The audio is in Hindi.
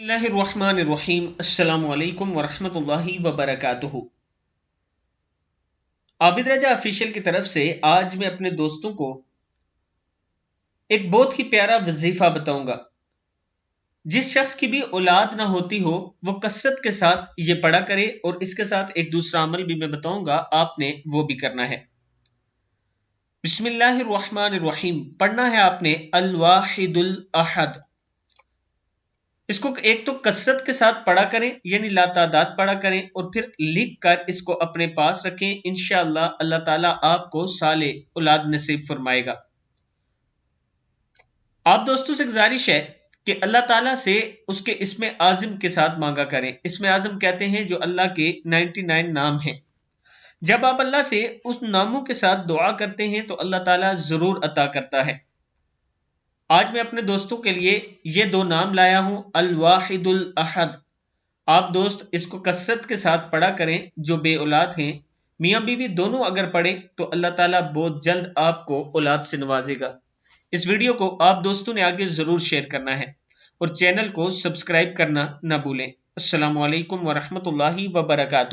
बिस्मिल्लाहिर्रहमानिर्रहीम। अस्सलामु अलैकुम वरहमतुल्लाहि वबरकातुहू। आबिद रजा ऑफिशियल की तरफ से आज मैं अपने दोस्तों को एक बहुत ही प्यारा वजीफा बताऊंगा। जिस शख्स की भी औलाद ना होती हो वो कसरत के साथ ये पढ़ा करे, और इसके साथ एक दूसरा अमल भी मैं बताऊंगा, आपने वो भी करना है। बिस्मिल्लाहिर्रहमानिर्रहीम पढ़ना है आपने अल वाहिदुल अहद। इसको एक तो कसरत के साथ पढ़ा करें, यानी लातादाद पढ़ा करें, और फिर लिख कर इसको अपने पास रखें। इंशाअल्लाह अल्लाह ताला आपको साले औलाद नसीब फरमाएगा। आप दोस्तों से गुजारिश है कि अल्लाह ताला से उसके इसमें आज़म के साथ मांगा करें। इसमें आज़म कहते हैं जो अल्लाह के 99 नाम हैं। जब आप अल्लाह से उस नामों के साथ दुआ करते हैं तो अल्लाह ताला जरूर अता करता है। आज मैं अपने दोस्तों के लिए ये दो नाम लाया हूं, अल वाहिदुल अहद। आप दोस्त इसको कसरत के साथ पढ़ा करें। जो बे औलाद हैं, मियां बीवी दोनों अगर पढ़े तो अल्लाह ताला बहुत जल्द आपको औलाद से नवाजेगा। इस वीडियो को आप दोस्तों ने आगे जरूर शेयर करना है और चैनल को सब्सक्राइब करना ना भूलें। अस्सलामु अलैकुम वरहमतुल्लाहि वबरकातुहू।